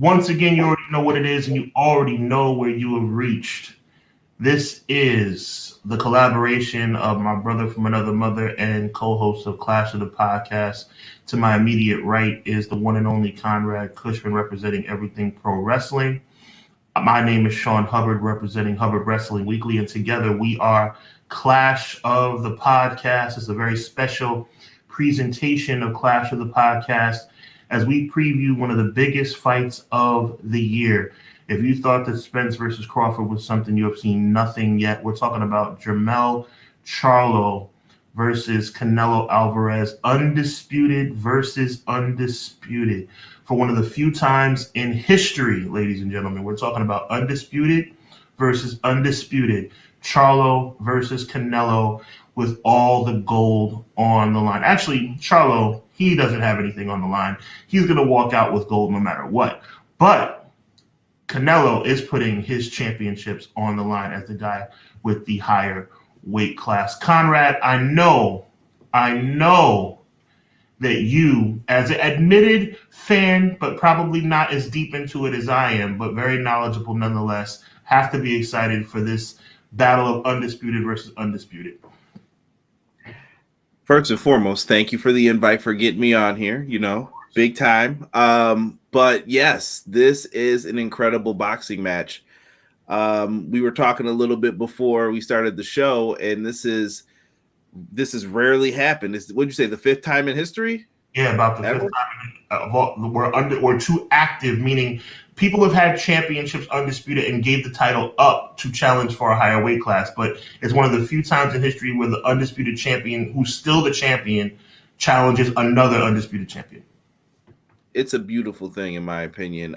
Once again, you already know what it is, and you already know where you have reached. This is the collaboration of my brother from another mother and co-host of Clash of the Podcast. To my immediate right is the one and only Conrad Cushman, representing everything pro wrestling. My name is Sean Hubbard, representing Hubbard Wrestling Weekly, and together we are Clash of the Podcast. It's a very special presentation of Clash of the Podcast as we preview one of the biggest fights of the year. If you thought that Spence versus Crawford was something you have seen nothing yet, we're talking about Jermell Charlo versus Canelo Alvarez, undisputed versus undisputed. For one of the few times in history, ladies and gentlemen, we're talking about undisputed versus undisputed. Charlo versus Canelo with all the gold on the line. Actually, Charlo, he doesn't have anything on the line. He's going to walk out with gold no matter what. But Canelo is putting his championships on the line as the guy with the higher weight class. Conrad, I know that you, as an admitted fan, but probably not as deep into it as I am, but very knowledgeable nonetheless, have to be excited for this battle of undisputed versus undisputed. First and foremost, thank you for the invite, for getting me on here, big time. But yes, this is an incredible boxing match. We were talking a little bit before we started the show, and this has rarely happened. What'd you say, the fifth time in history? Yeah, about the fifth time. We're too active, meaning people have had championships undisputed and gave the title up to challenge for a higher weight class. But it's one of the few times in history where the undisputed champion, who's still the champion, challenges another undisputed champion. It's a beautiful thing, in my opinion.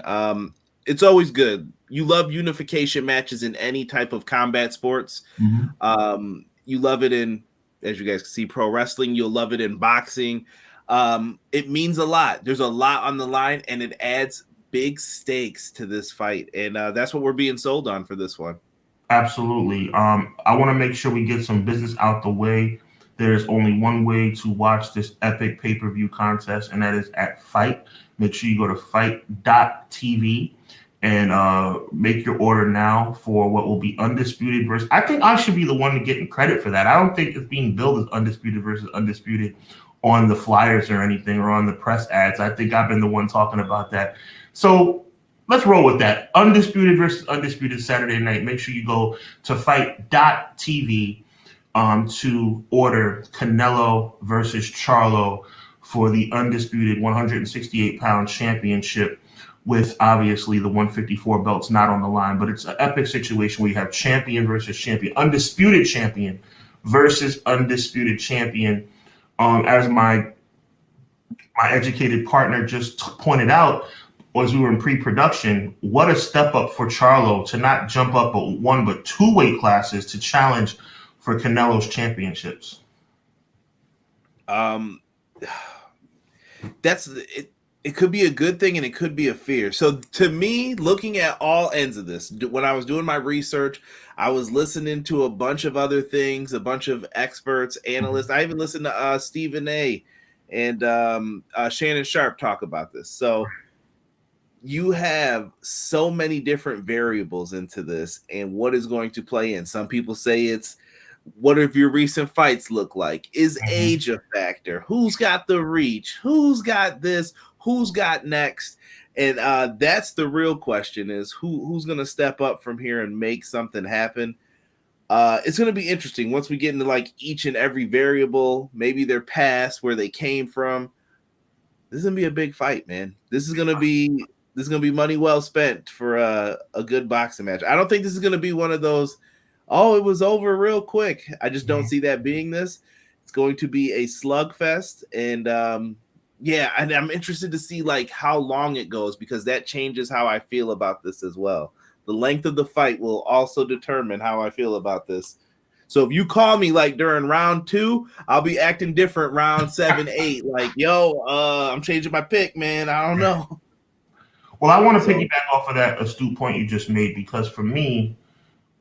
It's always good. You love unification matches in any type of combat sports. Mm-hmm. You love it in, as you guys can see, pro wrestling. You'll love it in boxing. It means a lot. There's a lot on the line, and it adds big stakes to this fight. And that's what we're being sold on for this one. Absolutely. I want to make sure we get some business out the way. There's only one way to watch this epic pay-per-view contest, and that is at FITE. Make sure you go to FITE.tv and make your order now for what will be undisputed versus. I think I should be the one getting credit for that. I don't think it's being billed as undisputed versus undisputed on the flyers or anything, or on the press ads. I think I've been the one talking about that. So let's roll with that. Undisputed versus undisputed Saturday night. Make sure you go to FITE.tv to order Canelo versus Charlo for the undisputed 168-pound championship, with obviously the 154 belts not on the line. But it's an epic situation where you have champion versus champion, undisputed champion versus undisputed champion. As my educated partner just pointed out, as we were in pre-production, what a step up for Charlo to not jump up one but two weight classes to challenge for Canelo's championships. That's it. It could be a good thing and it could be a fear. So to me, looking at all ends of this, when I was doing my research, I was listening to a bunch of other things, a bunch of experts, analysts. I even listened to Stephen A. and Shannon Sharp talk about this. So you have so many different variables into this and what is going to play in. Some people say it's, what if your recent fights look like? Is age a factor? Who's got the reach? Who's got this? Who's got next? And that's the real question, is who's going to step up from here and make something happen. It's going to be interesting once we get into like each and every variable, maybe their past, where they came from. This is going to be a big fight, man. This is going to be money well spent for a good boxing match. I don't think this is going to be one of those, oh, it was over real quick. I just don't see that being this. It's going to be a slugfest, and and I'm interested to see like how long it goes, because that changes how I feel about this as well. The length of the fight will also determine how I feel about this. So if you call me like during round 2, I'll be acting different round 7, 8. Like, yo, I'm changing my pick, man. I don't know. Well, I want to piggyback off of that astute point you just made, because for me,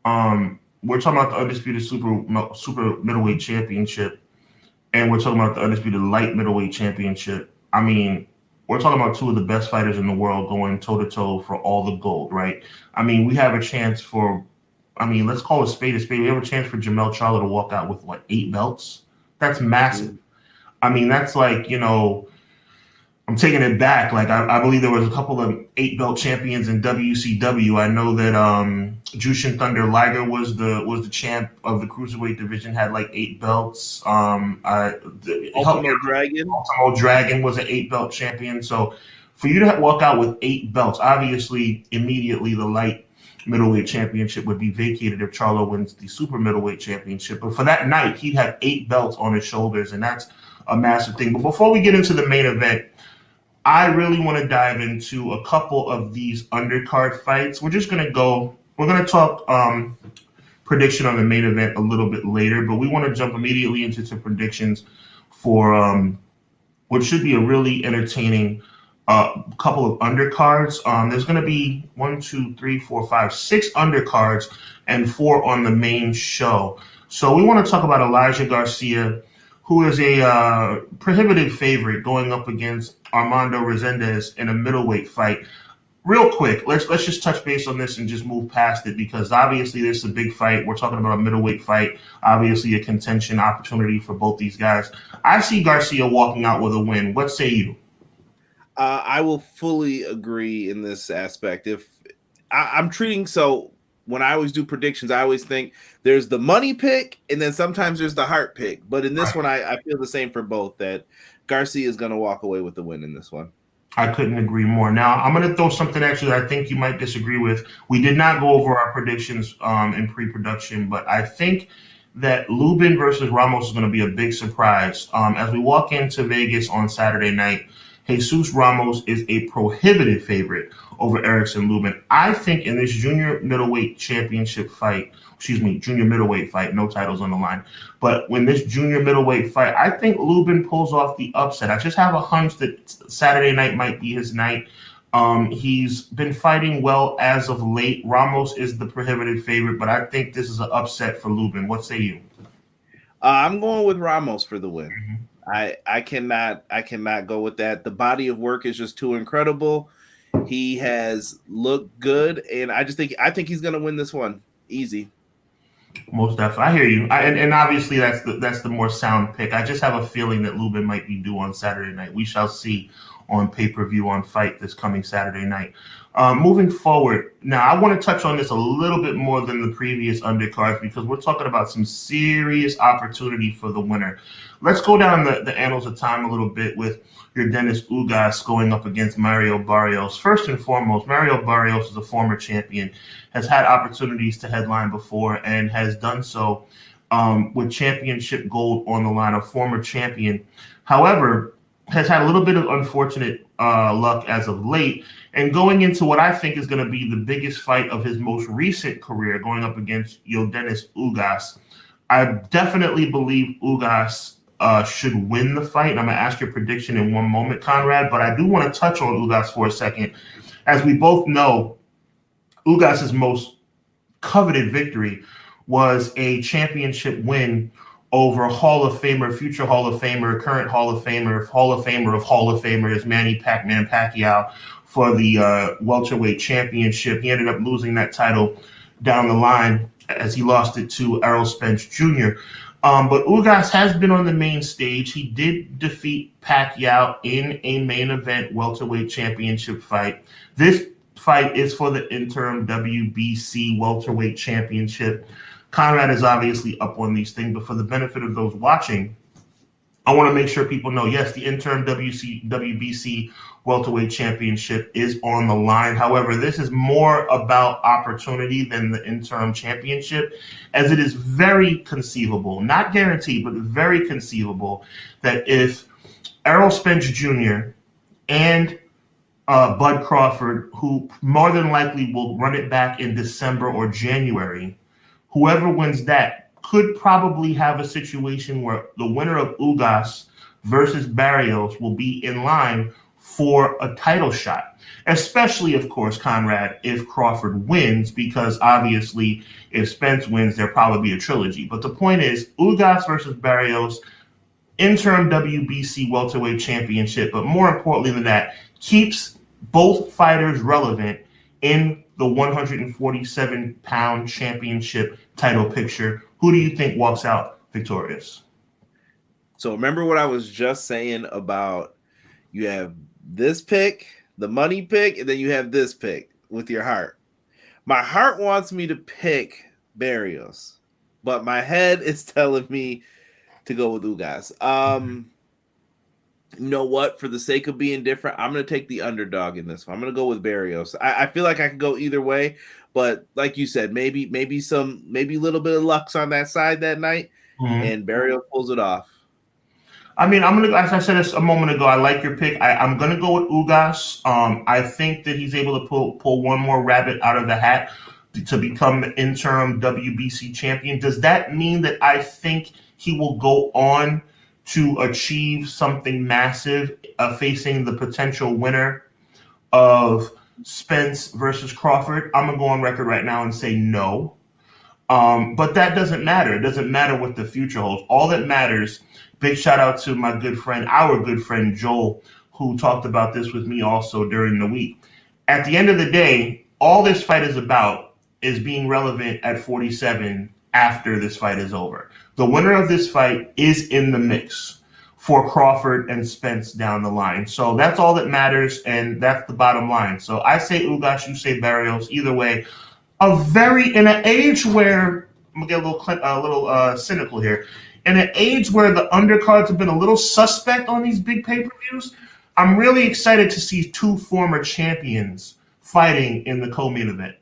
we're talking about the undisputed super middleweight championship, and we're talking about the undisputed light middleweight championship. I mean, we're talking about two of the best fighters in the world going toe-to-toe for all the gold, right? I mean, we have a chance for, I mean, let's call a spade a spade. We have a chance for Jermell Charlo to walk out with, what, 8 belts? That's massive. I mean, that's like, you know, I'm taking it back. Like, I believe there was a couple of 8-belt champions in WCW. I know that Jushin Thunder Liger was the champ of the cruiserweight division, had like 8 belts. Ultimo Dragon. Ultimo Dragon was an 8-belt champion. So for you to walk out with 8 belts, obviously, immediately the light middleweight championship would be vacated if Charlo wins the super middleweight championship. But for that night, he'd have 8 belts on his shoulders, and that's a massive thing. But before we get into the main event, I really want to dive into a couple of these undercard fights. We're going to talk prediction on the main event a little bit later, but we want to jump immediately into some predictions for what should be a really entertaining couple of undercards. There's going to be 6 undercards and 4 on the main show. So we want to talk about Elijah Garcia, who is a prohibitive favorite going up against Armando Resendez in a middleweight fight. Real quick, let's just touch base on this and just move past it, because obviously this is a big fight. We're talking about a middleweight fight, obviously a contention opportunity for both these guys. I see Garcia walking out with a win. What say you? I will fully agree in this aspect. If I'm treating when I always do predictions, I always think there's the money pick and then sometimes there's the heart pick. But in this one, I feel the same for both, that Garcia is going to walk away with the win in this one. I couldn't agree more. Now, I'm going to throw something at you that I think you might disagree with. We did not go over our predictions in pre-production, but I think that Lubin versus Ramos is going to be a big surprise. As we walk into Vegas on Saturday night, Jesus Ramos is a prohibitive favorite over Erickson Lubin. I think in this junior middleweight fight, no titles on the line, but when this junior middleweight fight, I think Lubin pulls off the upset. I just have a hunch that Saturday night might be his night. He's been fighting well as of late. Ramos is the prohibitive favorite, but I think this is an upset for Lubin. What say you? I'm going with Ramos for the win. Mm-hmm. I cannot go with that. The body of work is just too incredible. He has looked good, and I think he's going to win this one easy. Most definitely, I hear you. And obviously that's the more sound pick. I just have a feeling that Lubin might be due on Saturday night. We shall see on pay-per-view on FITE this coming Saturday night. Moving forward, now I want to touch on this a little bit more than the previous undercards, because we're talking about some serious opportunity for the winner. Let's go down the annals of time a little bit with your Dennis Ugas going up against Mario Barrios. First and foremost, Mario Barrios is a former champion, has had opportunities to headline before, and has done so with championship gold on the line, a former champion. However, has had a little bit of unfortunate luck as of late, and going into what I think is going to be the biggest fight of his most recent career, going up against Dennis Ugas. I definitely believe Ugas should win the fight. And I'm going to ask your prediction in one moment, Conrad, but I do want to touch on Ugas for a second. As we both know, Ugas's most coveted victory was a championship win over Hall of Famer, future Hall of Famer, current Hall of Famer of Hall of Famers, Manny Pac-Man Pacquiao, for the welterweight championship. He ended up losing that title down the line as he lost it to Errol Spence Jr. But Ugas has been on the main stage. He did defeat Pacquiao in a main event welterweight championship fight. This fight is for the interim WBC welterweight championship. Conrad is obviously up on these things, but for the benefit of those watching, I want to make sure people know, yes, the interim WBC welterweight championship is on the line. However, this is more about opportunity than the interim championship, as it is very conceivable, not guaranteed, but very conceivable, that if Errol Spence Jr. and Bud Crawford, who more than likely will run it back in December or January, whoever wins that could probably have a situation where the winner of Ugas versus Barrios will be in line for a title shot, especially, of course, Conrad, if Crawford wins, because obviously if Spence wins, there'll probably be a trilogy. But the point is, Ugas versus Barrios, interim WBC welterweight championship, but more importantly than that, keeps both fighters relevant in the 147-pound championship title picture. Who do you think walks out victorious? So remember what I was just saying about you have this pick, the money pick, and then you have this pick with your heart. My heart wants me to pick Barrios, but my head is telling me to go with Ugas. You know what? For the sake of being different, I'm going to take the underdog in this one. I'm going to go with Barrios. I feel like I could go either way, but like you said, maybe a little bit of luck's on that side that night, and Barrios pulls it off. I mean, I'm gonna, as I said a moment ago, I like your pick. I'm gonna go with Ugas. I think that he's able to pull one more rabbit out of the hat to become the interim WBC champion. Does that mean that I think he will go on to achieve something massive, facing the potential winner of Spence versus Crawford? I'm gonna go on record right now and say no. But that doesn't matter. It doesn't matter what the future holds. All that matters. Big shout out to my good friend, our good friend Joel, who talked about this with me also during the week. At the end of the day, all this fight is about is being relevant at 47 after this fight is over. The winner of this fight is in the mix for Crawford and Spence down the line. So that's all that matters, and that's the bottom line. So I say Ugas, you say Barrios. Either way, in an age where I'm gonna get a little cynical here. In an age where the undercards have been a little suspect on these big pay-per-views, I'm really excited to see two former champions fighting in the co-main event.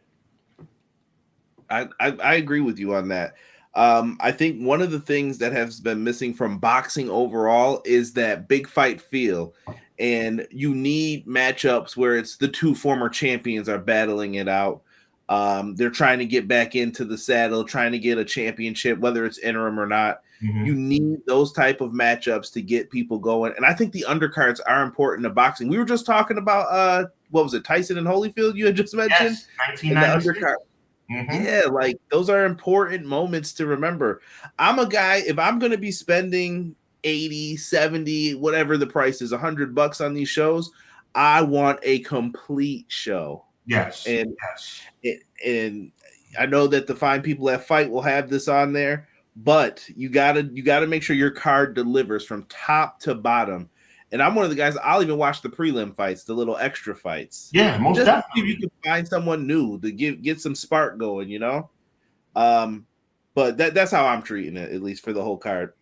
I agree with you on that. I think one of the things that has been missing from boxing overall is that big fight feel. And you need matchups where it's the two former champions are battling it out. They're trying to get back into the saddle, trying to get a championship, whether it's interim or not. You need those type of matchups to get people going. And I think the undercards are important to boxing. We were just talking about, what was it, Tyson and Holyfield you had just mentioned? Yes, 1996. Yeah, like those are important moments to remember. I'm a guy, if I'm going to be spending 80, 70, whatever the price is, $100 on these shows, I want a complete show. Yes. And I know that the fine people at FITE will have this on there, but you gotta make sure your card delivers from top to bottom. And I'm one of the guys, I'll even watch the prelim fights, the little extra fights. Yeah, most just definitely. If you can find someone new to get some spark going, you know. But that's how I'm treating it, at least for the whole card.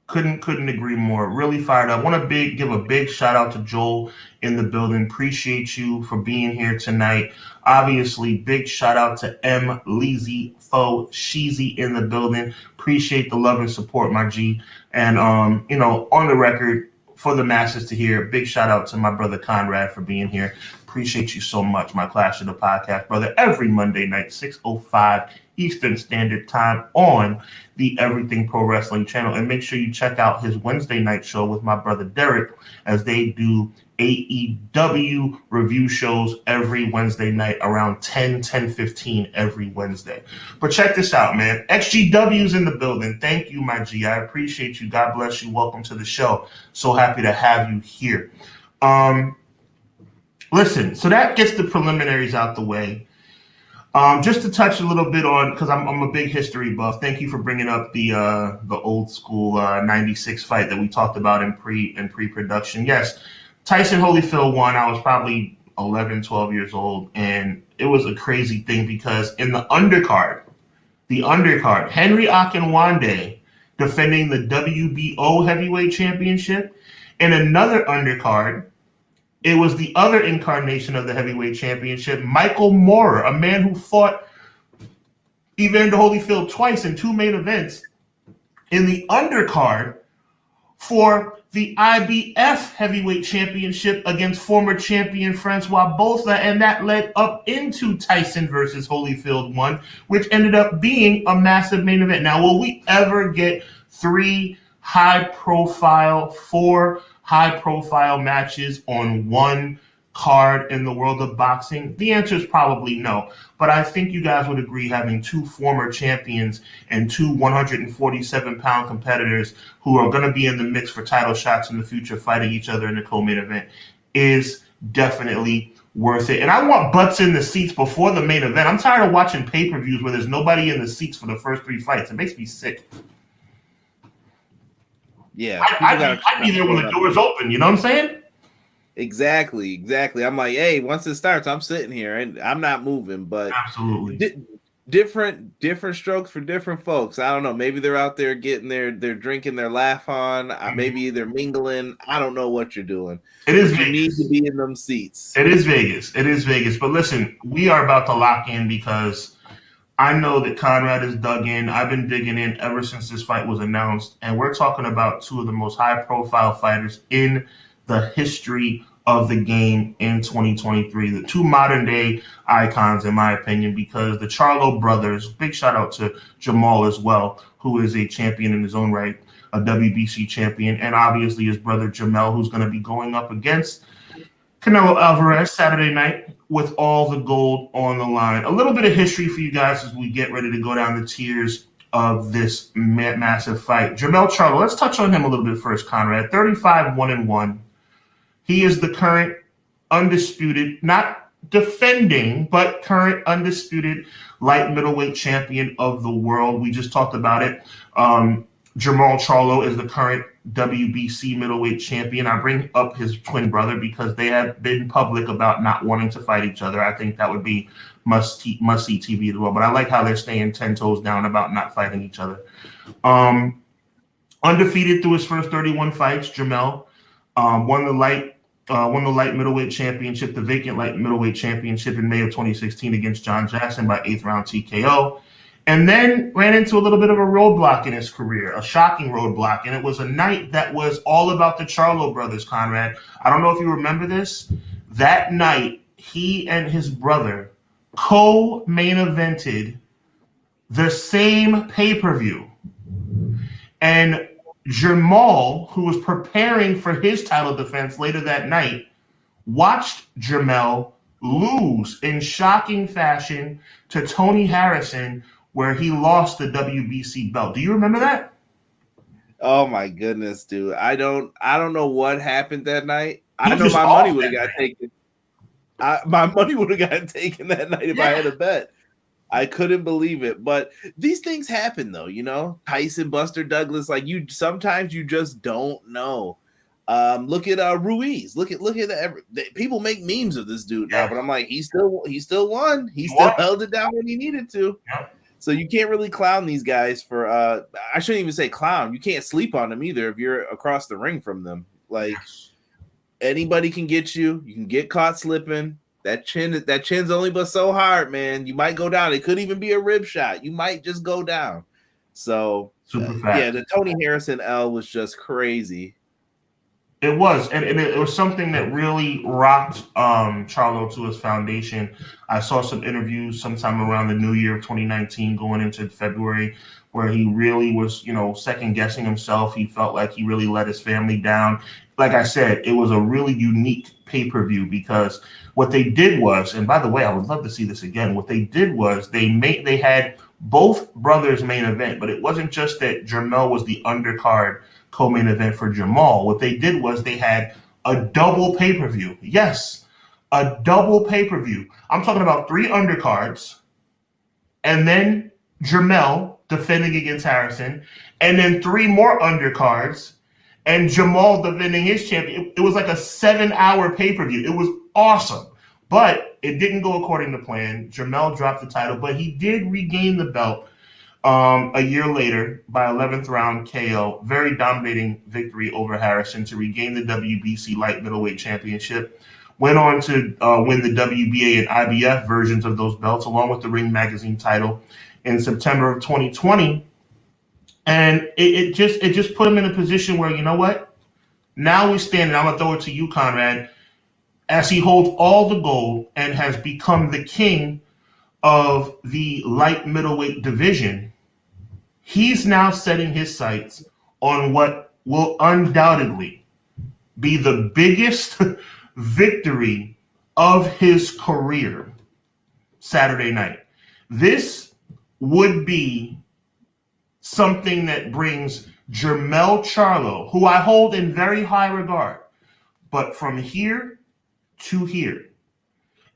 Couldn't agree more. Really fired up. Want to give a big shout out to Joel in the building. Appreciate you for being here tonight. Obviously, big shout out to M. Leezy Fo Sheezy in the building. Appreciate the love and support, my G. And on the record for the masses to hear, big shout out to my brother Conrad for being here. Appreciate you so much, my Clash of the Podcast brother. Every Monday night, 6:05 Eastern Standard Time on the Everything Pro Wrestling channel. And make sure you check out his Wednesday night show with my brother Derek as they do AEW review shows every Wednesday night around 10:15 every Wednesday. But check this out, man. XGW's in the building. Thank you, my G. I appreciate you. God bless you. Welcome to the show. So happy to have you here. Listen, so that gets the preliminaries out the way. Just to touch a little bit on, because I'm a big history buff. Thank you for bringing up the old school 96 fight that we talked about in pre-production. Yes, Tyson Holyfield won. I was probably 11, 12 years old, and it was a crazy thing because in the undercard, Henry Akinwande defending the WBO heavyweight championship, and another undercard, it was the other incarnation of the heavyweight championship, Michael Moorer, a man who fought Evander Holyfield twice in two main events in the undercard for the IBF heavyweight championship against former champion Francois Botha, and that led up into Tyson versus Holyfield 1, which ended up being a massive main event. Now, will we ever get four high-profile matches on one card in the world of boxing? The answer is probably no. But I think you guys would agree having two former champions and two 147-pound competitors who are going to be in the mix for title shots in the future fighting each other in the co-main event is definitely worth it. And I want butts in the seats before the main event. I'm tired of watching pay-per-views where there's nobody in the seats for the first three fights. It makes me sick. Yeah. I'd be there when the doors open. You know what I'm saying? Exactly. I'm like, hey, once it starts, I'm sitting here and I'm not moving. But absolutely different strokes for different folks. I don't know. Maybe they're out there getting they're drinking their laugh on. Maybe they're mingling. I don't know what you're doing. It is Vegas. You need to be in them seats. It is Vegas. But listen, we are about to lock in because I know that Conrad is dug in. I've been digging in ever since this fight was announced. And we're talking about two of the most high-profile fighters in the history of the game in 2023. The two modern-day icons, in my opinion, because the Charlo brothers, big shout-out to Jermell as well, who is a champion in his own right, a WBC champion, and obviously his brother Jermell, who's going to be going up against Canelo Alvarez Saturday night with all the gold on the line. A little bit of history for you guys as we get ready to go down the tiers of this massive fight. Jermell Charlo, let's touch on him a little bit first, Conrad. 35-1-1. He is the current undisputed, not defending, but current undisputed light middleweight champion of the world. We just talked about it. Jermell Charlo is the current WBC middleweight champion. I bring up his twin brother because they have been public about not wanting to fight each other. I think that would be must-see TV as well. But I like how they're staying 10 toes down about not fighting each other. Undefeated through his first 31 fights, Jermell won the light middleweight championship, the vacant light middleweight championship in May of 2016 against John Jackson by 8th round TKO. And then ran into a little bit of a roadblock in his career, a shocking roadblock. And it was a night that was all about the Charlo brothers, Conrad. I don't know if you remember this. That night, he and his brother co-main evented the same pay-per-view. And Jermell, who was preparing for his title defense later that night, watched Jermell lose in shocking fashion to Tony Harrison, where he lost the WBC belt. Do you remember that? Oh my goodness, dude. I don't know what happened that night. I know my money would have got taken. My money would have gotten taken that night if I had a bet. I couldn't believe it. But these things happen though, you know. Tyson, Buster Douglas, like sometimes you just don't know. Look at Ruiz. Look at people make memes of this dude now, but I'm like, he still won. He still held it down when he needed to. Yeah. So you can't really clown these guys for I shouldn't even say clown. You can't sleep on them either if you're across the ring from them. Like anybody can get you. You can get caught slipping. That chin's only but so hard, man. You might go down. It could even be a rib shot. You might just go down. So yeah, the Tony Harrison L was just crazy. It was, and it was something that really rocked Charlo to his foundation. I saw some interviews sometime around the new year of 2019 going into February where he really was, second-guessing himself. He felt like he really let his family down. Like I said, it was a really unique pay-per-view because what they did was, and by the way, I would love to see this again, what they did was they had both brothers main event, but it wasn't just that Jermell was the undercard co-main event for Jermell. What they did was they had a double pay-per-view. Yes, a double pay-per-view. I'm talking about 3 undercards, and then Jermell defending against Harrison, and then 3 more undercards, and Jermell defending his champion. It was like a 7-hour pay-per-view. It was awesome, but it didn't go according to plan. Jermell dropped the title, but he did regain the belt a year later by 11th round KO. Very dominating victory over Harrison to regain the WBC light middleweight championship. Went on to win the WBA and IBF versions of those belts along with the Ring Magazine title in September of 2020. And it just put him in a position where, you know what? Now we stand, and I'm going to throw it to you, Conrad, as he holds all the gold and has become the king of the light middleweight division. He's now setting his sights on what will undoubtedly be the biggest victory of his career Saturday night. This would be something that brings Jermell Charlo, who I hold in very high regard, but from here to here.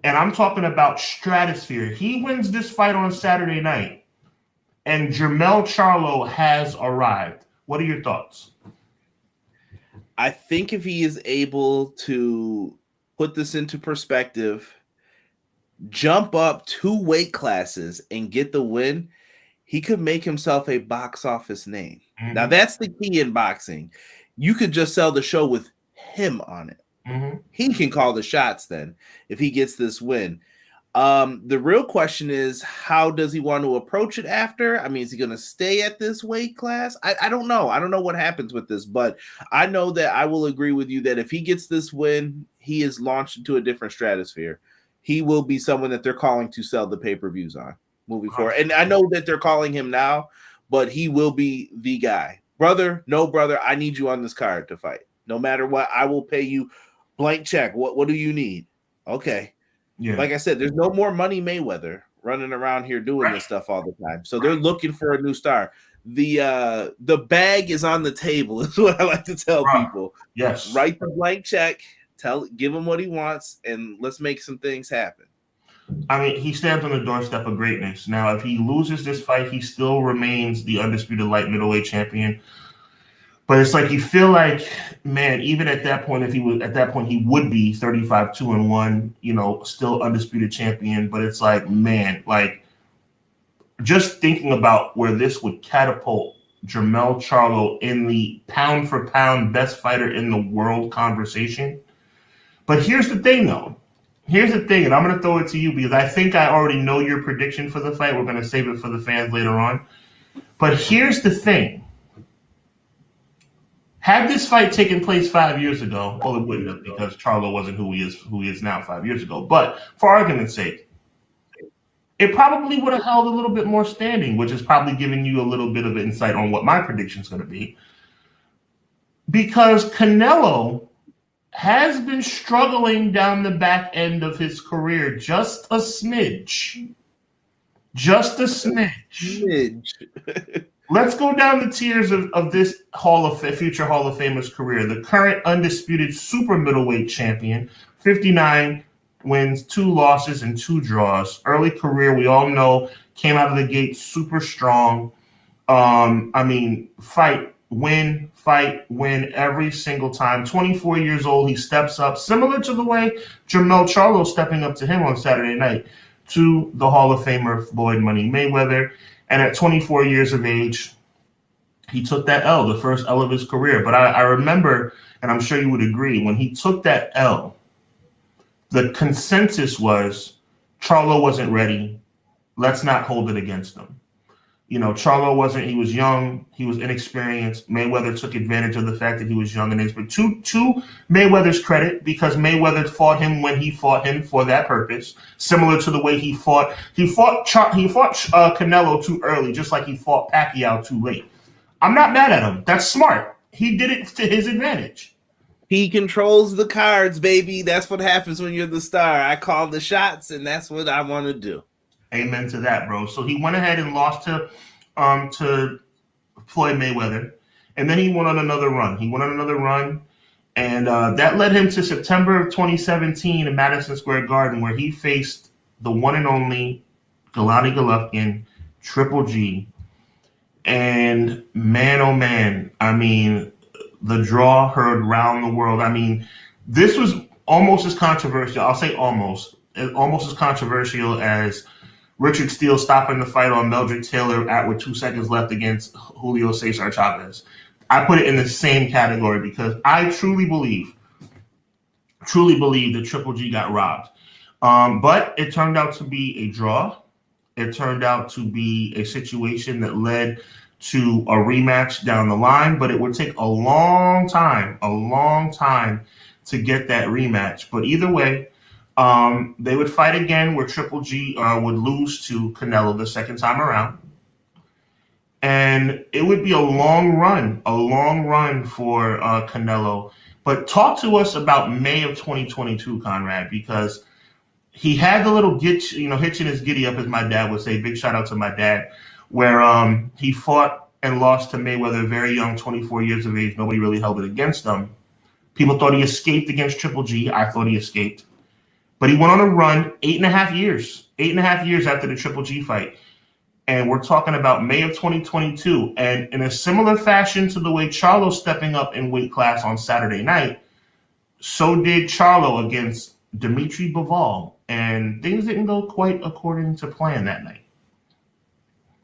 And I'm talking about stratosphere. He wins this fight on Saturday night, and Jermell Charlo has arrived. What are your thoughts? I think if he is able to put this into perspective, jump up 2 weight classes and get the win, he could make himself a box office name. Mm-hmm. Now, that's the key in boxing. You could just sell the show with him on it. Mm-hmm. He can call the shots then if he gets this win. The real question is, how does he want to approach it after? I mean, is he going to stay at this weight class? I don't know. I don't know what happens with this, but I know that I will agree with you that if he gets this win, he is launched into a different stratosphere. He will be someone that they're calling to sell the pay-per-views on moving forward. And I know that they're calling him now, but he will be the guy. Brother, no brother, I need you on this card to fight. No matter what, I will pay you blank check. What do you need? Okay. Yeah. Like I said, there's no more Money Mayweather running around here doing this stuff all the time. So they're looking for a new star. The bag is on the table is what I like to tell people. Yes. Write the blank check, give him what he wants, and let's make some things happen. I mean, he stands on the doorstep of greatness. Now, if he loses this fight, he still remains the undisputed light middleweight champion. But it's like you feel like, man, even at that point, if he was at that point, he would be 35-2-1, you know, still undisputed champion. But it's like, man, like just thinking about where this would catapult Jermell Charlo in the pound for pound best fighter in the world conversation. But here's the thing, though. Here's the thing, and I'm going to throw it to you because I think I already know your prediction for the fight. We're going to save it for the fans later on. But here's the thing. Had this fight taken place 5 years ago, well, it wouldn't have because Charlo wasn't who he is now 5 years ago. But for argument's sake, it probably would have held a little bit more standing, which is probably giving you a little bit of insight on what my prediction is going to be. Because Canelo has been struggling down the back end of his career just a smidge. Just a smidge. Let's go down the tiers of this future Hall of Famer's career. The current undisputed super middleweight champion, 59 wins, 2 losses, and 2 draws. Early career, we all know, came out of the gate super strong. Fight, win every single time. 24 years old, he steps up, similar to the way Jermell Charlo stepping up to him on Saturday night, to the Hall of Famer Floyd Money Mayweather. And at 24 years of age, he took that L, the first L of his career. But I remember, and I'm sure you would agree, when he took that L, the consensus was Charlo wasn't ready. Let's not hold it against him. You know, Charlo wasn't, he was young, he was inexperienced. Mayweather took advantage of the fact that he was young and inexperienced. To Mayweather's credit, because Mayweather fought him when he fought him for that purpose, similar to the way he fought Canelo too early, just like he fought Pacquiao too late. I'm not mad at him. That's smart. He did it to his advantage. He controls the cards, baby. That's what happens when you're the star. I call the shots, and that's what I want to do. Amen to that, bro. So he went ahead and lost to Floyd Mayweather, and then he went on another run. And that led him to September of 2017 in Madison Square Garden, where he faced the one and only Gennady Golovkin, Triple G. And man, oh man, I mean, the draw heard round the world. I mean, this was almost as controversial. I'll say almost as controversial as Richard Steele stopping the fight on Meldrick Taylor with 2 seconds left against Julio Cesar Chavez. I put it in the same category because I truly believe that Triple G got robbed. But it turned out to be a draw. It turned out to be a situation that led to a rematch down the line, but it would take a long time to get that rematch. But either way, they would fight again where Triple G would lose to Canelo the second time around. And it would be a long run for Canelo. But talk to us about May of 2022, Conrad, because he had the little hitch in his giddy up, as my dad would say. Big shout out to my dad, where he fought and lost to Mayweather very young, 24 years of age. Nobody really held it against him. People thought he escaped against Triple G. I thought he escaped. But he went on a run 8.5 years. 8.5 years after the Triple G fight. And we're talking about May of 2022. And in a similar fashion to the way Charlo's stepping up in weight class on Saturday night, so did Charlo against Dimitri Bivol. And things didn't go quite according to plan that night.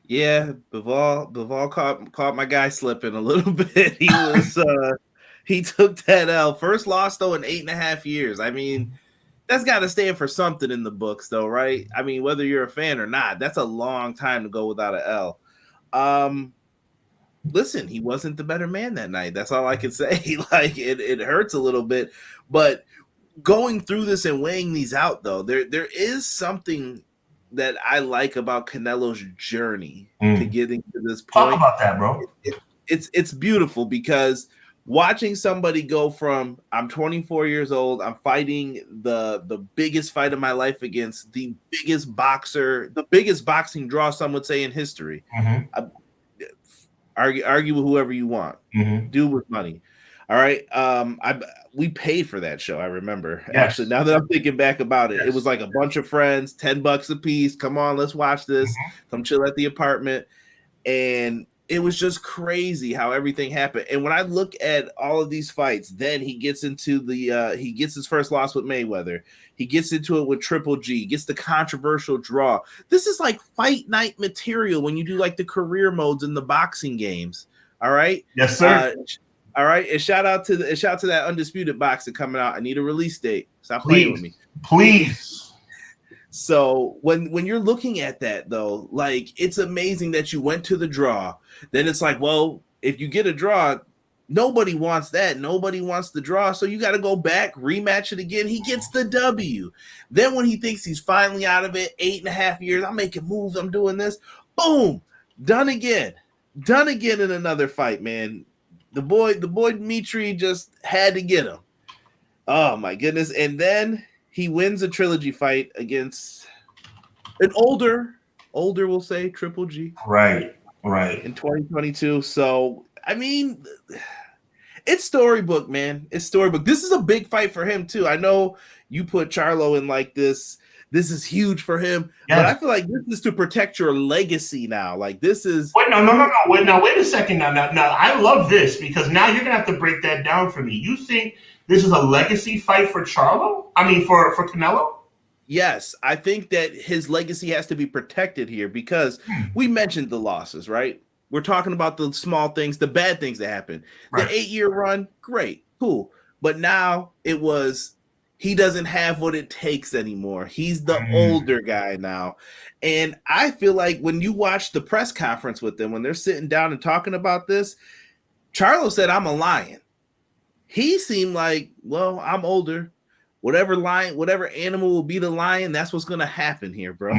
Yeah, Bivol caught my guy slipping a little bit. He was he took that L. First loss though in 8.5 years. I mean, that's got to stand for something in the books, though, right? I mean, whether you're a fan or not, that's a long time to go without an L. Listen, he wasn't the better man that night. That's all I can say. Like it hurts a little bit, but going through this and weighing these out, though, there is something that I like about Canelo's journey to getting to this point. Talk about that, bro. It's beautiful because watching somebody go from I'm 24 years old, I'm fighting the biggest fight of my life against the biggest boxer, the biggest boxing draw, some would say, in history. Argue with whoever you want. Do with money. All right. We paid for that show. I remember. Yes. Actually, now that I'm thinking back about it, it was like a bunch of friends, $10 a piece. Come on, let's watch this. Come chill at the apartment. And it was just crazy how everything happened. And when I look at all of these fights, then he gets into he gets his first loss with Mayweather. He gets into it with Triple G, gets the controversial draw. This is like fight night material when you do like the career modes in the boxing games. All right. Yes, sir. All right. And shout out to that Undisputed boxing coming out. I need a release date. Stop playing with me. Please. So when you're looking at that, though, like, it's amazing that you went to the draw. Then it's like, well, if you get a draw, nobody wants that. Nobody wants the draw. So you got to go back, rematch it again. He gets the W. Then when he thinks he's finally out of it, 8.5 years, I'm making moves, I'm doing this. Boom. Done again. Done again in another fight, man. The boy Dimitri just had to get him. Oh, my goodness. And then he wins a trilogy fight against an older, we'll say, Triple G. Right. In 2022. So, I mean, it's storybook, man. It's storybook. This is a big fight for him, too. I know you put Charlo in like this. This is huge for him. Yes. But I feel like this is to protect your legacy now. Like, this is... Wait, no. Wait a second. Now, I love this because now you're going to have to break that down for me. You think this is a legacy fight for Charlo? I mean, for Canelo? Yes, I think that his legacy has to be protected here because we mentioned the losses, right? We're talking about the small things, the bad things that happened. Right. The 8-year run, great, cool. But now it was... He doesn't have what it takes anymore. He's the older guy now. And I feel like when you watch the press conference with them, when they're sitting down and talking about this, Charlo said, I'm a lion. He seemed like, well, I'm older. Whatever animal will be the lion, that's what's going to happen here, bro.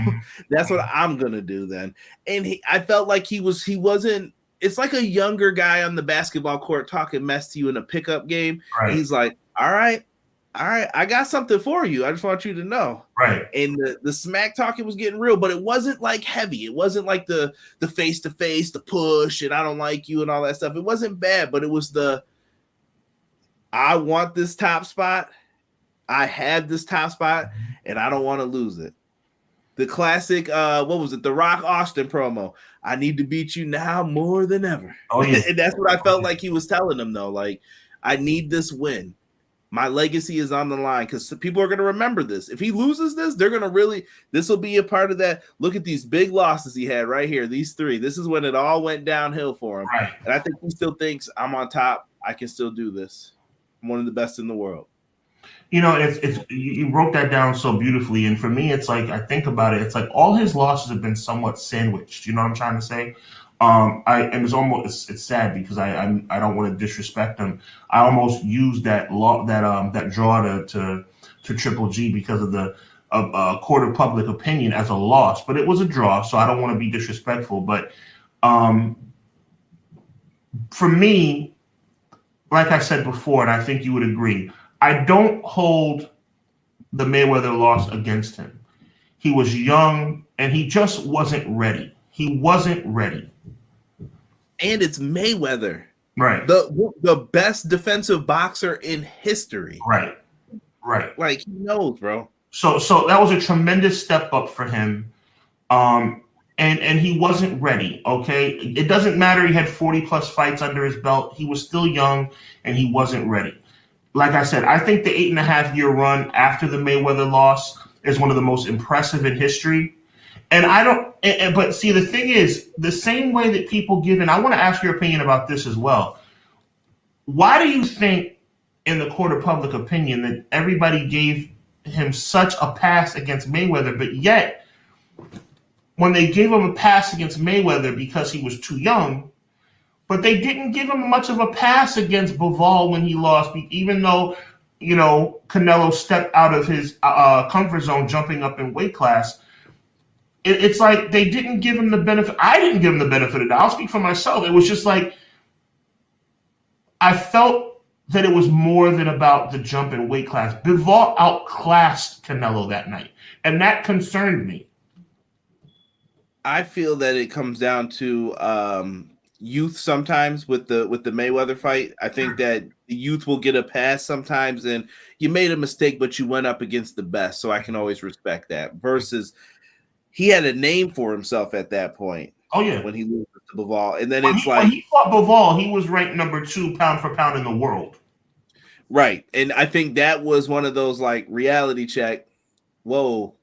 That's what I'm going to do then. And I felt like he wasn't, it's like a younger guy on the basketball court talking mess to you in a pickup game. Right. He's like, all right, I got something for you. I just want you to know. Right. And the smack talking was getting real, but it wasn't like heavy. It wasn't like the face-to-face, the push, and I don't like you and all that stuff. It wasn't bad, but it was I want this top spot. I had this top spot, and I don't want to lose it. The classic, what was it? The Rock Austin promo. I need to beat you now more than ever. Oh, yeah. And that's what I felt like he was telling them, though. Like, I need this win. My legacy is on the line because people are going to remember this. If he loses this, they're going to this will be a part of that. Look at these big losses he had right here. These 3. This is when it all went downhill for him. Right. And I think he still thinks I'm on top. I can still do this. I'm one of the best in the world. You know, you broke that down so beautifully. And for me, it's like, I think about it. It's like all his losses have been somewhat sandwiched. You know what I'm trying to say? And it's sad because I don't want to disrespect him. I almost used that draw to Triple G because of the court of public opinion as a loss, but it was a draw, so I don't want to be disrespectful. But for me, like I said before, and I think you would agree, I don't hold the Mayweather loss against him. He was young and he just wasn't ready. He wasn't ready. And it's Mayweather. Right. The best defensive boxer in history. Right. Like, he knows, bro. So that was a tremendous step up for him. And he wasn't ready, okay? It doesn't matter he had 40-plus fights under his belt. He was still young, and he wasn't ready. Like I said, I think the 8.5-year run after the Mayweather loss is one of the most impressive in history. And but see, the thing is, the same way that people give, and I want to ask your opinion about this as well. Why do you think, in the court of public opinion, that everybody gave him such a pass against Mayweather, but yet when they gave him a pass against Mayweather because he was too young, but they didn't give him much of a pass against Bivol when he lost, even though, Canelo stepped out of his comfort zone, jumping up in weight class. It's like they didn't give him the benefit. I didn't give him the benefit of that. I'll speak for myself. It was just like, I felt that it was more than about the jump in weight class. Bivol outclassed Canelo that night, and that concerned me. I feel that it comes down to youth sometimes with the Mayweather fight. I think that the youth will get a pass sometimes, and you made a mistake, but you went up against the best, so I can always respect that. Versus, he had a name for himself at that point. Oh yeah, when he loses to Bivol, and then when he fought Bivol, he was ranked number 2 pound for pound in the world. Right, and I think that was one of those like reality check. Whoa.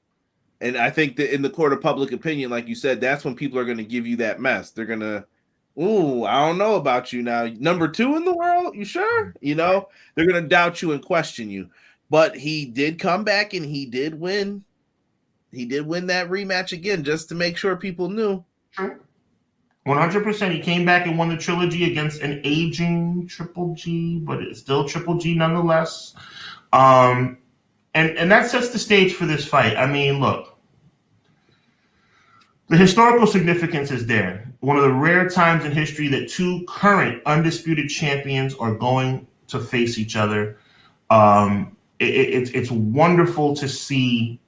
And I think that in the court of public opinion, like you said, that's when people are going to give you that mess. They're going to, I don't know about you now. Number 2 in the world? You sure? They're going to doubt you and question you. But he did come back and he did win. He did win that rematch again, just to make sure people knew. Sure. 100%. He came back and won the trilogy against an aging Triple G, but it's still Triple G nonetheless. And that sets the stage for this fight. I mean, look. The historical significance is there. One of the rare times in history that 2 current undisputed champions are going to face each other. It's wonderful to see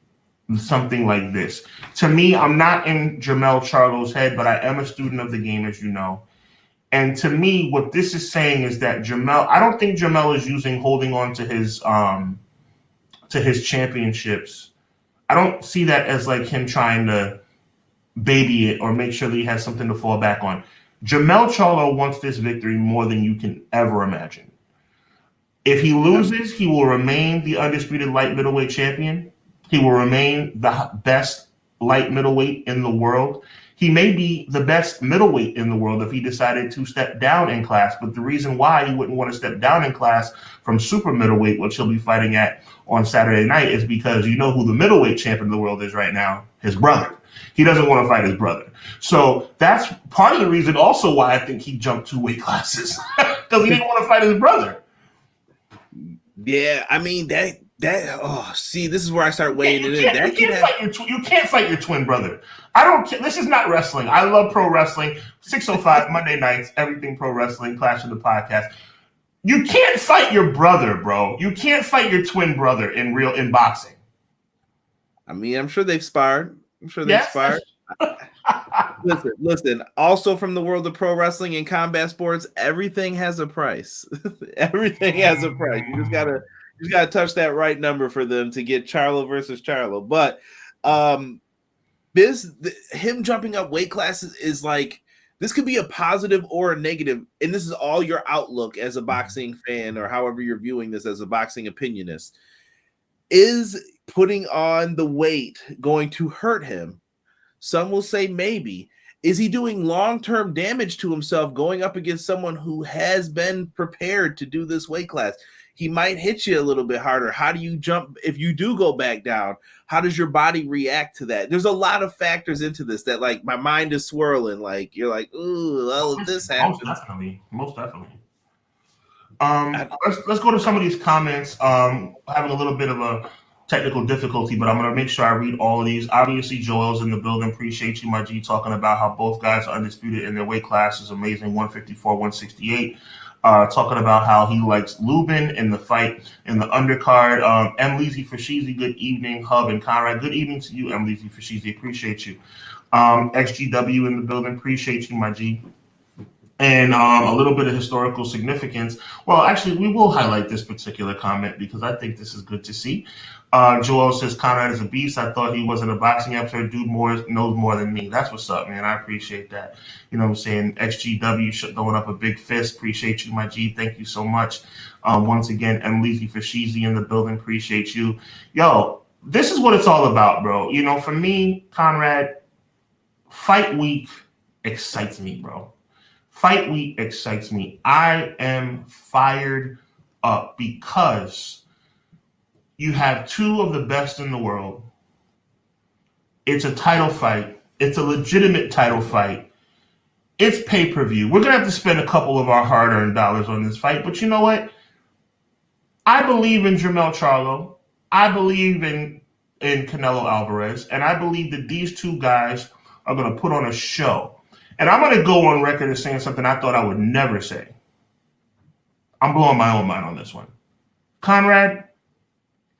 something like this. To me, I'm not in Jermell Charlo's head, but I am a student of the game, as you know. And to me, what this is saying is that Jermell, I don't think Jermell is holding on to his championships. I don't see that as like him trying to baby it or make sure that he has something to fall back on. Jermell Charlo wants this victory more than you can ever imagine. If he loses, he will remain the undisputed light middleweight champion. He will remain the best light middleweight in the world. He may be the best middleweight in the world if he decided to step down in class. But the reason why he wouldn't want to step down in class from super middleweight, which he'll be fighting at on Saturday night, is because you know who the middleweight champion of the world is right now? His brother. He doesn't want to fight his brother. So that's part of the reason also why I think he jumped 2 weight classes. Because he didn't want to fight his brother. Yeah, I mean, see, this is where I start weighing it in. You can't fight your twin brother. I don't care. This is not wrestling. I love pro wrestling. 605 Monday nights, everything pro wrestling, Clash of the Podcast. You can't fight your brother, bro. You can't fight your twin brother in boxing. I mean, I'm sure they've sparred. Listen. Also, from the world of pro wrestling and combat sports, everything has a price. Everything has a price. You just gotta touch that right number for them to get Charlo versus Charlo. But him jumping up weight classes is like, this could be a positive or a negative, and this is all your outlook as a boxing fan, or however you're viewing this as a boxing opinionist. Is putting on the weight going to hurt him? Some will say maybe. Is he doing long-term damage to himself going up against someone who has been prepared to do this weight class? He might hit you a little bit harder. How do you jump if you do go back down? How does your body react to that? There's a lot of factors into this that, like, my mind is swirling. Like, you're like, ooh, all of this happens. Most definitely. Let's go to some of these comments. Having a little bit of a technical difficulty, but I'm going to make sure I read all of these. Obviously, Joel's in the building. Appreciate you, my G, talking about how both guys are undisputed in their weight class is amazing. 154, 168. talking about how he likes Lubin in the fight in the undercard. M. Leezy Fashizi, good evening. Hub and Conrad, good evening to you, M. Leezy Fashizi. Appreciate you. XGW in the building, appreciate you, my G. And a little bit of historical significance. Well, actually, we will highlight this particular comment because I think this is good to see. Joel says, Conrad is a beast. I thought he wasn't a boxing episode. Dude knows more than me. That's what's up, man. I appreciate that. You know what I'm saying? XGW throwing up a big fist. Appreciate you, my G. Thank you so much. Once again, M. Leezy Fashizi in the building. Appreciate you. Yo, this is what it's all about, bro. You know, for me, Conrad, Fight Week excites me, bro. Fight Week excites me. I am fired up because you have two of the best in the world. It's a title fight. It's a legitimate title fight. It's pay-per-view. We're going to have to spend a couple of our hard-earned dollars on this fight. But you know what? I believe in Jermell Charlo. I believe in Canelo Alvarez. And I believe that these two guys are going to put on a show. And I'm going to go on record as saying something I thought I would never say. I'm blowing my own mind on this one. Conrad,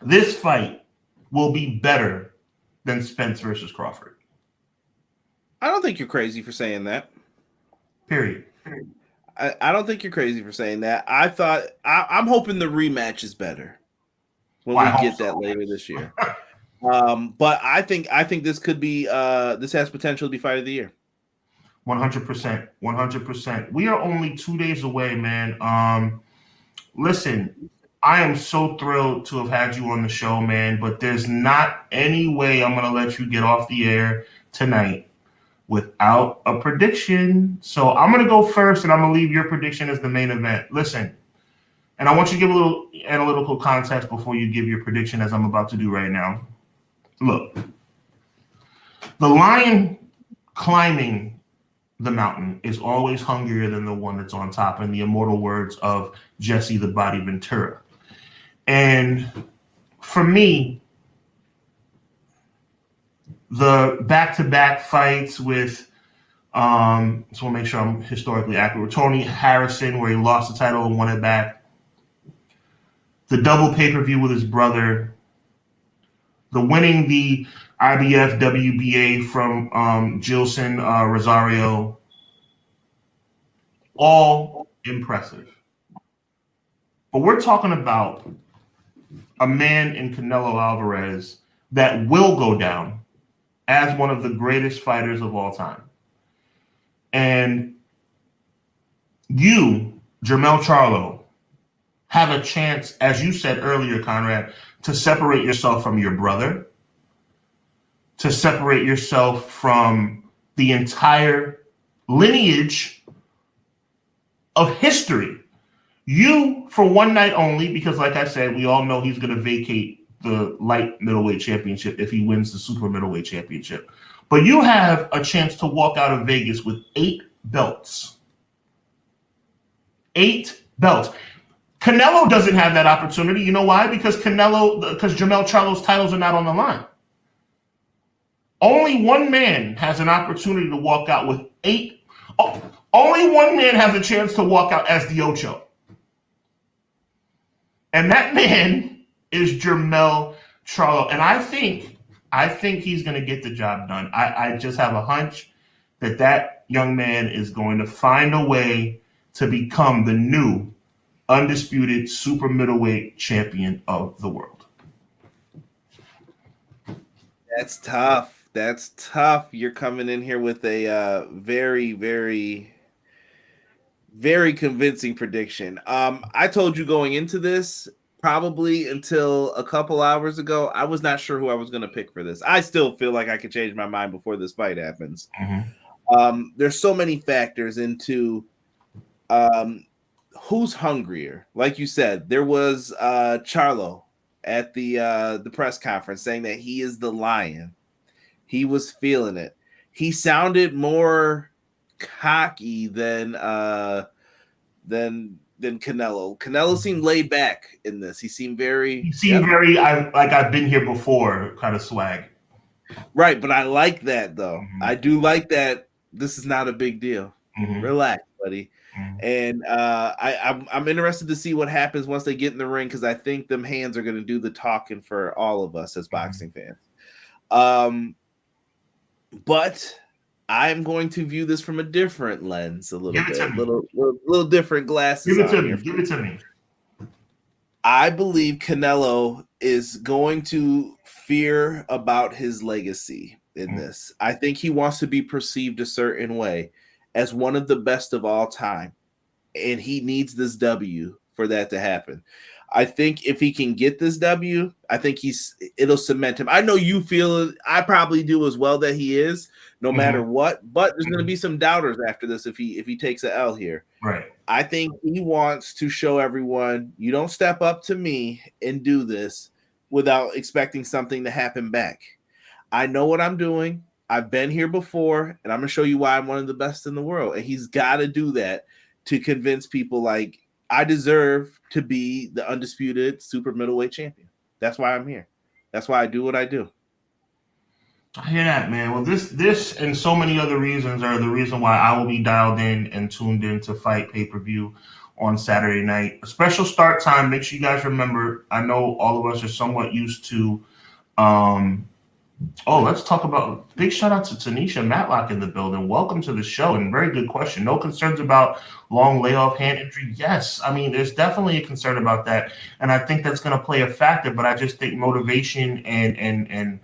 this fight will be better than Spence versus Crawford. I don't think you're crazy for saying that. Period. I don't think you're crazy for saying that. I'm hoping the rematch is better when we get that later this year. But I think this could be this has potential to be fight of the year. 100%. 100%. We are only 2 days away, man. Listen, I am so thrilled to have had you on the show, man, but there's not any way I'm going to let you get off the air tonight without a prediction. So I'm going to go first, and I'm going to leave your prediction as the main event. Listen, and I want you to give a little analytical context before you give your prediction, as I'm about to do right now. Look, the lion climbing the mountain is always hungrier than the one that's on top, in the immortal words of Jesse the Body Ventura. And for me, the back-to-back fights with, so I'll make sure I'm historically accurate, Tony Harrison, where he lost the title and won it back, the double pay-per-view with his brother, the winning the IBF WBA from Gilson Rosario, all impressive. But we're talking about a man in Canelo Alvarez that will go down as one of the greatest fighters of all time. And you, Jermell Charlo, have a chance, as you said earlier, Conrad, to separate yourself from your brother, to separate yourself from the entire lineage of history. You, for one night only, because like I said, we all know he's going to vacate the light middleweight championship if he wins the super middleweight championship. But you have a chance to walk out of Vegas with 8 belts. 8 belts. Canelo doesn't have that opportunity. You know why? Because Jermell Charlo's titles are not on the line. Only one man has an opportunity to walk out with 8. Only one man has a chance to walk out as the Ocho. And that man is Jermell Charlo. And I think he's going to get the job done. I just have a hunch that young man is going to find a way to become the new undisputed super middleweight champion of the world. That's tough. That's tough. You're coming in here with a very, very, very convincing prediction. I told you going into this, probably until a couple hours ago, I was not sure who I was going to pick for this. I still feel like I could change my mind before this fight happens. Mm-hmm. There's so many factors into who's hungrier. Like you said, there was Charlo at the press conference saying that he is the lion. He was feeling it. He sounded more cocky than Canelo. Canelo seemed laid back in this. He seemed very I've been here before kind of swag. Right, but I like that though. Mm-hmm. I do like that. This is not a big deal. Mm-hmm. Relax, buddy. And I'm interested to see what happens once they get in the ring, because I think them hands are going to do the talking for all of us as boxing fans. But I'm going to view this from a different lens, a little bit, little different glasses on here. Give it to me. I believe Canelo is going to fear about his legacy in this. I think he wants to be perceived a certain way as one of the best of all time, and he needs this W for that to happen. I think if he can get this W, I think it'll cement him. I know you feel it. I probably do as well, that he is, no matter what. But there's going to be some doubters after this if he takes an L here. Right. I think he wants to show everyone, you don't step up to me and do this without expecting something to happen back. I know what I'm doing. I've been here before, and I'm going to show you why I'm one of the best in the world. And he's got to do that to convince people, like, I deserve to be the undisputed super middleweight champion. That's why I'm here. That's why I do what I do. I hear that, man. Well, this and so many other reasons are the reason why I will be dialed in and tuned in to FITE Pay-Per-View on Saturday night. A special start time. Make sure you guys remember, I know all of us are somewhat used to let's talk about big shout out to Tanisha Matlock in the building. Welcome to the show, and very good question. No concerns about long layoff hand injury? Yes. I mean, there's definitely a concern about that, and I think that's going to play a factor, but I just think motivation and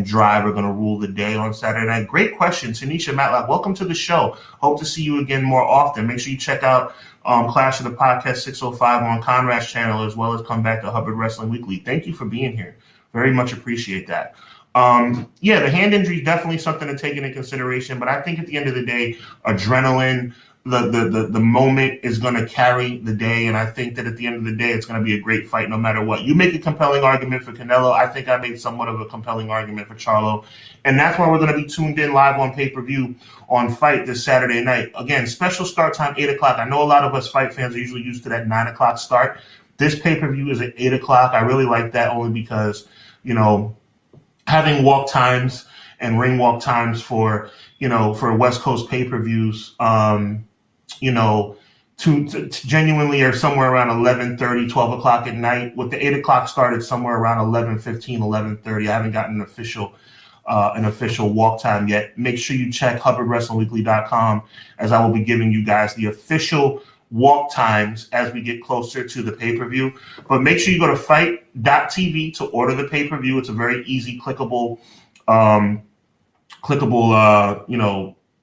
drive are going to rule the day on Saturday night. Great question, Tanisha Matlock. Welcome to the show. Hope to see you again more often. Make sure you check out Clash of the Podcast 605 on Conrad's channel, as well as come back to Hubbard Wrestling Weekly. Thank you for being here. Very much appreciate that. The hand injury is definitely something to take into consideration, but I think at the end of the day, adrenaline, the moment is going to carry the day, and I think that at the end of the day, it's going to be a great fight no matter what. You make a compelling argument for Canelo. I think I made somewhat of a compelling argument for Charlo, and that's why we're going to be tuned in live on pay-per-view on FITE this Saturday night. Again, special start time, 8 o'clock. I know a lot of us FITE fans are usually used to that 9 o'clock start. This pay-per-view is at 8 o'clock. I really like that only because, having walk times and ring walk times for West Coast pay-per-views, to genuinely are somewhere around 11:30, 12 o'clock at night. With the 8 o'clock start, it's somewhere around 11:15, 11:30. I haven't gotten an official walk time yet. Make sure you check HubbardWrestlingWeekly.com, as I will be giving you guys the official walk times as we get closer to the pay-per-view. But make sure you go to FITE.tv to order the pay-per-view. It's a very easy clickable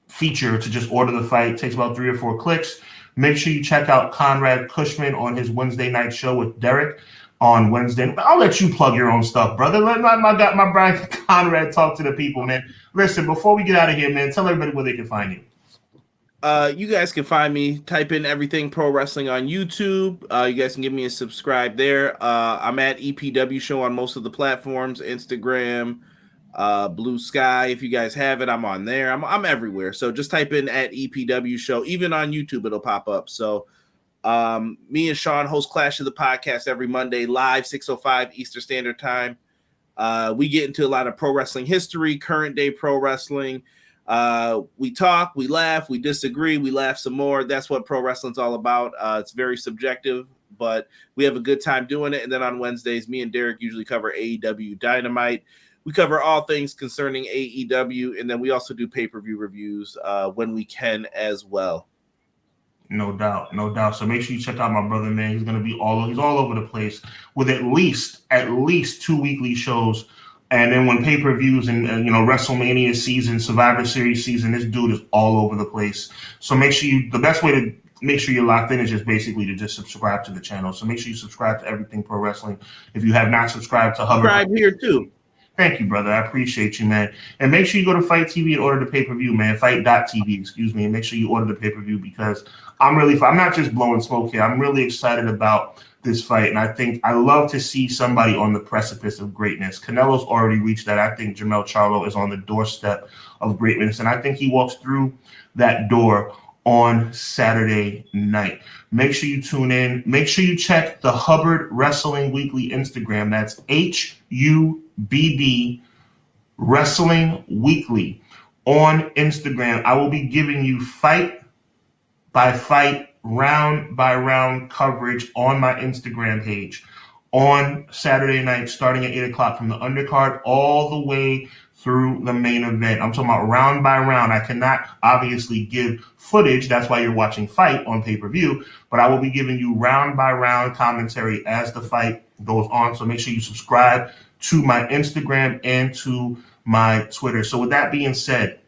feature to just order the fight. It takes about 3 or 4 clicks. Make sure you check out Conrad Cushman on his Wednesday night show with Derek on Wednesday. I'll let you plug your own stuff, brother. Let my brother Conrad talk to the people, man. Listen, before we get out of here, man, tell everybody where they can find you. You guys can find me. Type in everything pro wrestling on YouTube. You guys can give me a subscribe there. I'm at EPW Show on most of the platforms, Instagram, Blue Sky. If you guys have it, I'm on there. I'm everywhere. So just type in at EPW Show. Even on YouTube, it'll pop up. So me and Sean host Clash of the Podcast every Monday, live 6:05 Eastern Standard Time. We get into a lot of pro wrestling history, current day pro wrestling. We talk, we laugh, we disagree, we laugh some more. That's what pro wrestling's all about. It's very subjective, but we have a good time doing it. And then on Wednesdays, me and Derek usually cover AEW Dynamite. We cover all things concerning AEW, and then we also do pay-per-view reviews when we can as well. No doubt, no doubt. So make sure you check out my brother, man. He's gonna be he's all over the place with at least 2 weekly shows. And then when pay-per-views and WrestleMania season, Survivor Series season, this dude is all over the place. So the best way to make sure you're locked in is just basically to just subscribe to the channel. So make sure you subscribe to Everything Pro Wrestling. If you have not subscribed to Hubbard. Subscribe here too. Thank you, brother. I appreciate you, man. And make sure you go to FITE TV and order the pay-per-view, man. FITE.tv, excuse me. And make sure you order the pay-per-view, because I'm not just blowing smoke here. I'm really excited about this fight, and I think I love to see somebody on the precipice of greatness. Canelo's already reached that. I think Jermell Charlo is on the doorstep of greatness, and I think he walks through that door on Saturday night. Make sure you tune in. Make sure you check the Hubbard Wrestling Weekly Instagram. That's HUBB Wrestling Weekly on Instagram. I will be giving you fight by fight round by round coverage on my Instagram page on Saturday night, starting at 8 o'clock from the undercard all the way through the main event. I'm talking about round by round. I cannot obviously give footage. That's why you're watching Fight on pay-per-view, but I will be giving you round by round commentary as the fight goes on. So make sure you subscribe to my Instagram and to my Twitter. So with that being said,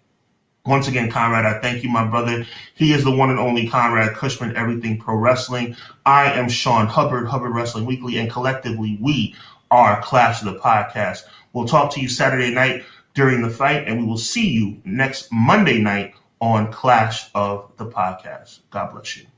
once again, Conrad, I thank you, my brother. He is the one and only Conrad Cushman, Everything Pro Wrestling. I am Sean Hubbard, Hubbard Wrestling Weekly, and collectively we are Clash of the Podcast. We'll talk to you Saturday night during the fight, and we will see you next Monday night on Clash of the Podcast. God bless you.